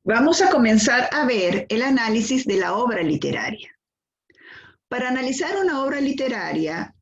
Vamos a comenzar a ver el análisis de la obra literaria. Para analizar una obra literaria,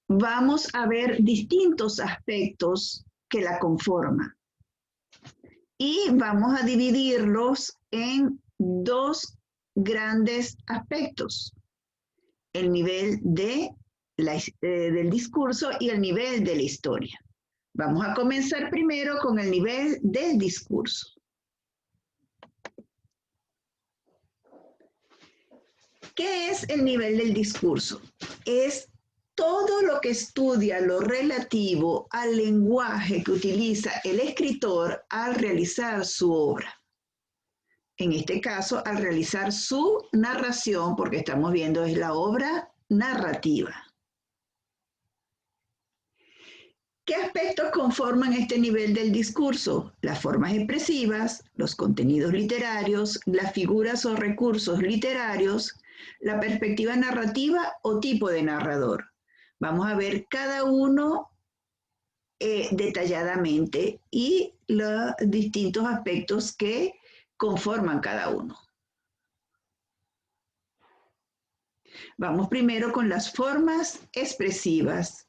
vamos a ver distintos aspectos que la conforman. Y vamos a dividirlos en dos grandes aspectos: el nivel del discurso y el nivel de la historia. Vamos a comenzar primero con el nivel del discurso. ¿Qué es el nivel del discurso? Es todo lo que estudia lo relativo al lenguaje que utiliza el escritor al realizar su obra. En este caso, al realizar su narración, porque estamos viendo es la obra narrativa. ¿Qué aspectos conforman este nivel del discurso? Las formas expresivas, los contenidos literarios, las figuras o recursos literarios, la perspectiva narrativa o tipo de narrador. Vamos a ver cada uno detalladamente y los distintos aspectos que conforman cada uno. Vamos primero con las formas expresivas.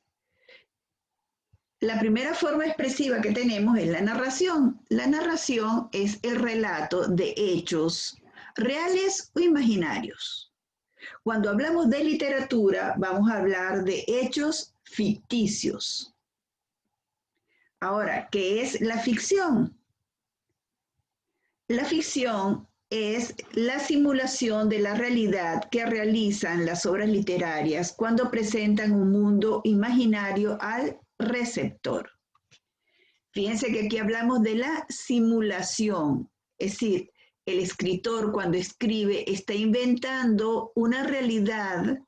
La primera forma expresiva que tenemos es la narración. La narración es el relato de hechos reales o imaginarios. Cuando hablamos de literatura, vamos a hablar de hechos ficticios. Ahora, ¿qué es la ficción? La ficción es la simulación de la realidad que realizan las obras literarias cuando presentan un mundo imaginario al receptor. Fíjense que aquí hablamos de la simulación, es decir, el escritor cuando escribe está inventando una realidad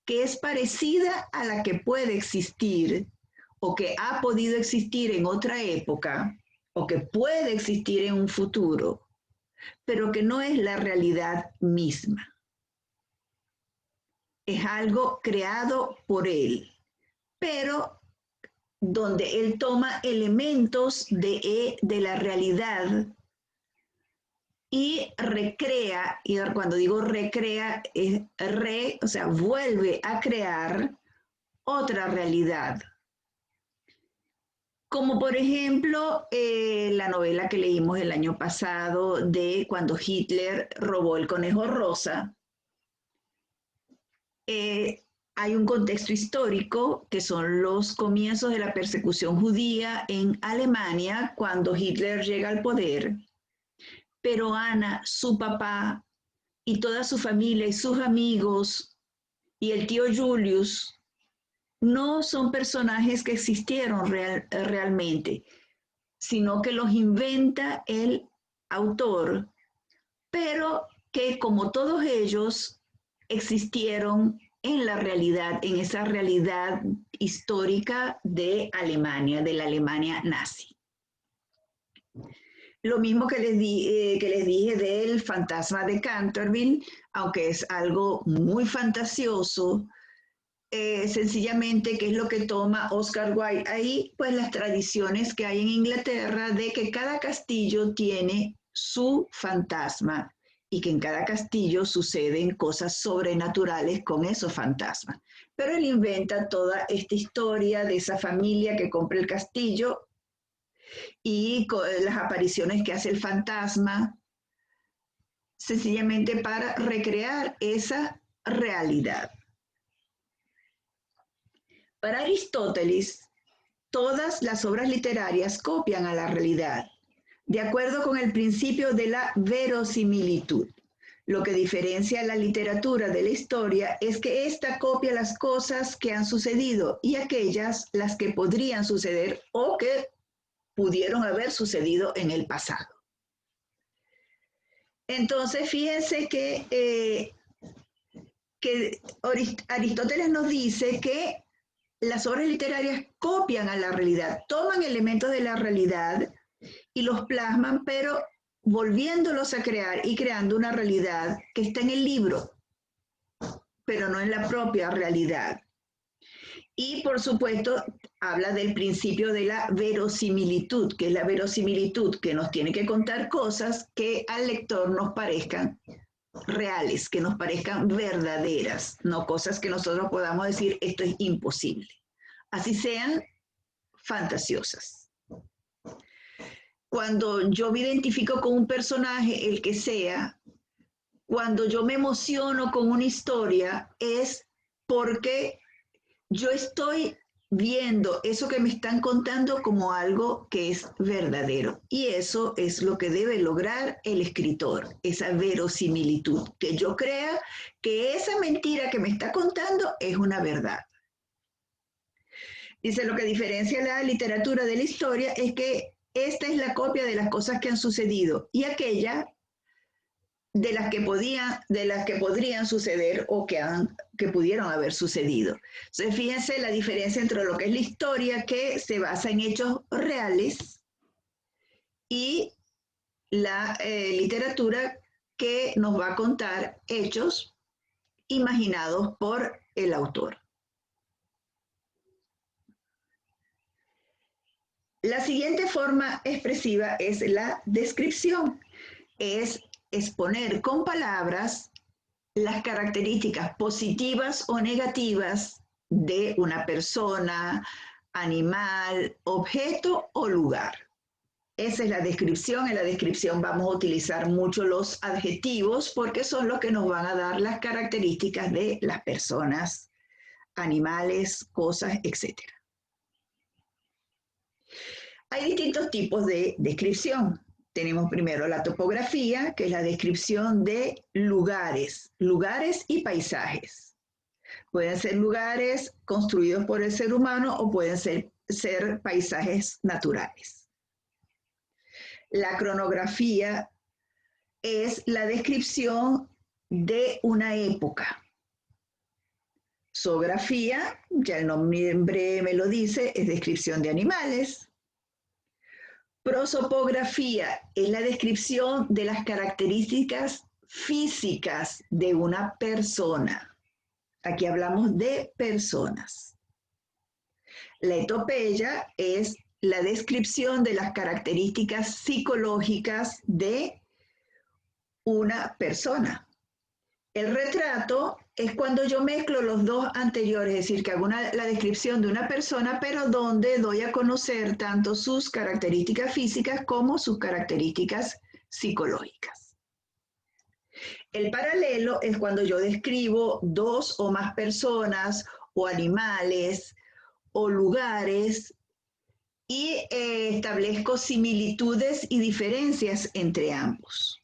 que es parecida a la que puede existir o que ha podido existir en otra época o que puede existir en un futuro, pero que no es la realidad misma. Es algo creado por él, pero donde él toma elementos de la realidad y recrea, y cuando digo recrea, es o sea, vuelve a crear otra realidad. Como por ejemplo la novela que leímos el año pasado de cuando Hitler robó el conejo rosa. Hay un contexto histórico que son los comienzos de la persecución judía en Alemania cuando Hitler llega al poder. Pero Ana, su papá y toda su familia y sus amigos y el tío Julius no son personajes que existieron realmente, sino que los inventa el autor, pero que como todos ellos existieron en la realidad, en esa realidad histórica de Alemania, de la Alemania nazi. Lo mismo que les dije del fantasma de Canterville, aunque es algo muy fantasioso, sencillamente, ¿qué es lo que toma Oscar Wilde ahí? Pues las tradiciones que hay en Inglaterra de que cada castillo tiene su fantasma y que en cada castillo suceden cosas sobrenaturales con esos fantasmas. Pero él inventa toda esta historia de esa familia que compra el castillo y las apariciones que hace el fantasma, sencillamente para recrear esa realidad. Para Aristóteles, todas las obras literarias copian a la realidad, de acuerdo con el principio de la verosimilitud. Lo que diferencia a la literatura de la historia es que ésta copia las cosas que han sucedido y aquellas las que podrían suceder o que pudieron haber sucedido en el pasado. Entonces, fíjense que Aristóteles nos dice que las obras literarias copian a la realidad, toman elementos de la realidad y los plasman, pero volviéndolos a crear y creando una realidad que está en el libro, pero no en la propia realidad. Y por supuesto, habla del principio de la verosimilitud, que es la verosimilitud que nos tiene que contar cosas que al lector nos parezcan reales, que nos parezcan verdaderas, no cosas que nosotros podamos decir esto es imposible, así sean fantasiosas. Cuando yo me identifico con un personaje, el que sea, cuando yo me emociono con una historia, es porque yo estoy viendo eso que me están contando como algo que es verdadero. Y eso es lo que debe lograr el escritor, esa verosimilitud, que yo crea que esa mentira que me está contando es una verdad. Dice, lo que diferencia la literatura de la historia es que esta es la copia de las cosas que han sucedido y aquella de las que podrían suceder o que pudieron haber sucedido. Entonces, fíjense la diferencia entre lo que es la historia, que se basa en hechos reales, y la literatura, que nos va a contar hechos imaginados por el autor. La siguiente forma expresiva es la descripción. Es exponer con palabras las características positivas o negativas de una persona, animal, objeto o lugar. Esa es la descripción. En la descripción vamos a utilizar mucho los adjetivos porque son los que nos van a dar las características de las personas, animales, cosas, etc. Hay distintos tipos de descripción. Tenemos primero la topografía, que es la descripción de lugares y paisajes. Pueden ser lugares construidos por el ser humano o pueden ser paisajes naturales. La cronografía es la descripción de una época. Zoografía, ya el nombre me lo dice, es descripción de animales. Prosopografía es la descripción de las características físicas de una persona. Aquí hablamos de personas. La etopeya es la descripción de las características psicológicas de una persona. El retrato es cuando yo mezclo los dos anteriores, es decir, que hago la descripción de una persona, pero donde doy a conocer tanto sus características físicas como sus características psicológicas. El paralelo es cuando yo describo dos o más personas o animales o lugares y establezco similitudes y diferencias entre ambos.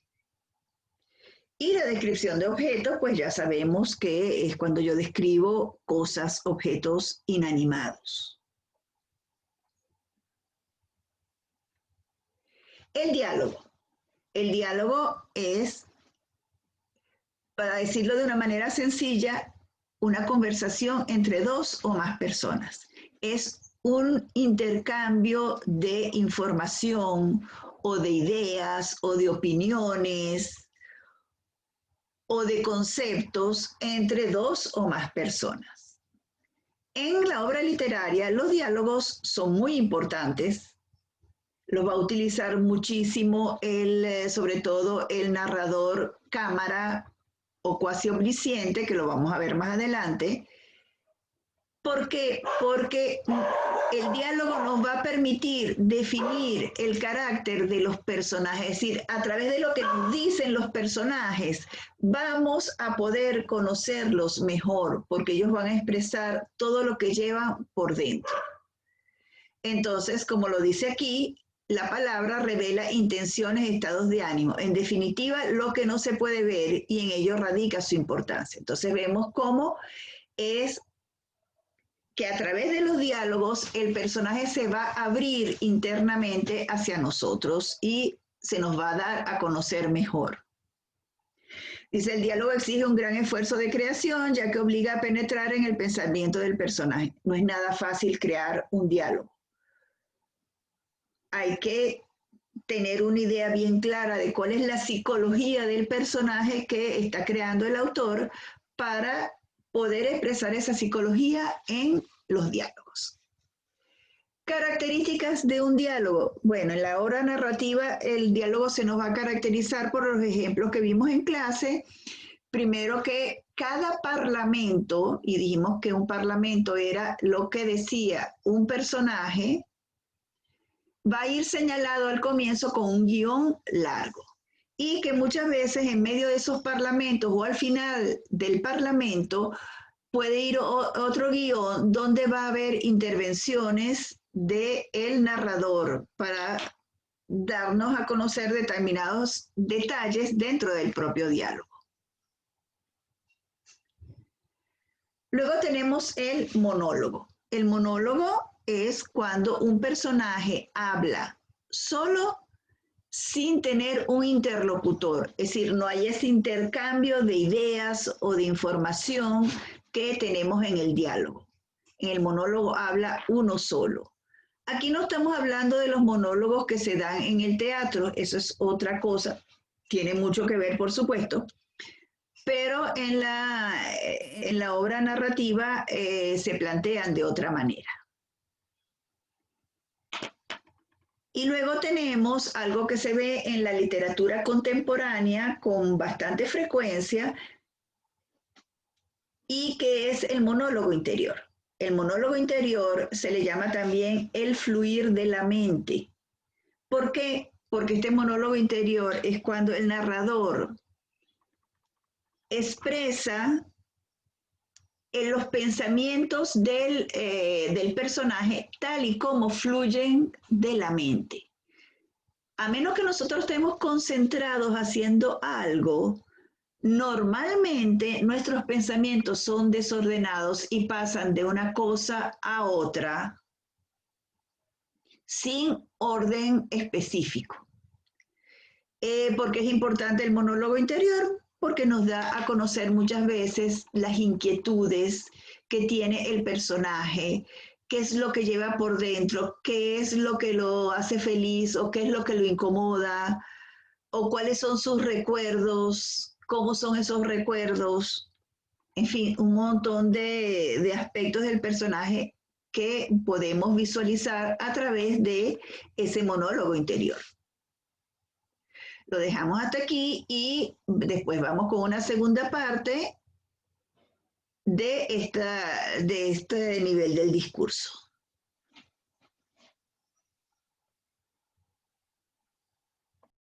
Y la descripción de objetos, pues ya sabemos que es cuando yo describo cosas, objetos inanimados. El diálogo. El diálogo es, para decirlo de una manera sencilla, una conversación entre dos o más personas. Es un intercambio de información o de ideas o de opiniones o de conceptos entre dos o más personas. En la obra literaria, los diálogos son muy importantes. Los va a utilizar muchísimo sobre todo el narrador cámara o cuasi omnisciente, que lo vamos a ver más adelante. ¿Por qué? Porque el diálogo nos va a permitir definir el carácter de los personajes, es decir, a través de lo que nos dicen los personajes, vamos a poder conocerlos mejor, porque ellos van a expresar todo lo que llevan por dentro. Entonces, como lo dice aquí, la palabra revela intenciones, estados de ánimo. En definitiva, lo que no se puede ver, y en ello radica su importancia. Entonces, vemos cómo es que a través de los diálogos el personaje se va a abrir internamente hacia nosotros y se nos va a dar a conocer mejor. Dice, el diálogo exige un gran esfuerzo de creación, ya que obliga a penetrar en el pensamiento del personaje. No es nada fácil crear un diálogo. Hay que tener una idea bien clara de cuál es la psicología del personaje que está creando el autor para poder expresar esa psicología en los diálogos. Características de un diálogo. Bueno, en la obra narrativa el diálogo se nos va a caracterizar por los ejemplos que vimos en clase. Primero que cada parlamento, y dijimos que un parlamento era lo que decía un personaje, va a ir señalado al comienzo con un guión largo. Y que muchas veces en medio de esos parlamentos o al final del parlamento puede ir otro guión donde va a haber intervenciones del narrador para darnos a conocer determinados detalles dentro del propio diálogo. Luego tenemos el monólogo. El monólogo es cuando un personaje habla solo sin tener un interlocutor, es decir, no hay ese intercambio de ideas o de información que tenemos en el diálogo. En el monólogo habla uno solo. Aquí no estamos hablando de los monólogos que se dan en el teatro, eso es otra cosa, tiene mucho que ver, por supuesto, pero en la obra narrativa se plantean de otra manera. Y luego tenemos algo que se ve en la literatura contemporánea con bastante frecuencia y que es el monólogo interior. El monólogo interior se le llama también el fluir de la mente. ¿Por qué? Porque este monólogo interior es cuando el narrador expresa en los pensamientos del personaje tal y como fluyen de la mente. A menos que nosotros estemos concentrados haciendo algo, normalmente nuestros pensamientos son desordenados y pasan de una cosa a otra sin orden específico. ¿Por qué es importante el monólogo interior? Porque nos da a conocer muchas veces las inquietudes que tiene el personaje, qué es lo que lleva por dentro, qué es lo que lo hace feliz o qué es lo que lo incomoda, o cuáles son sus recuerdos, cómo son esos recuerdos, en fin, un montón de aspectos del personaje que podemos visualizar a través de ese monólogo interior. Lo dejamos hasta aquí y después vamos con una segunda parte de este nivel del discurso.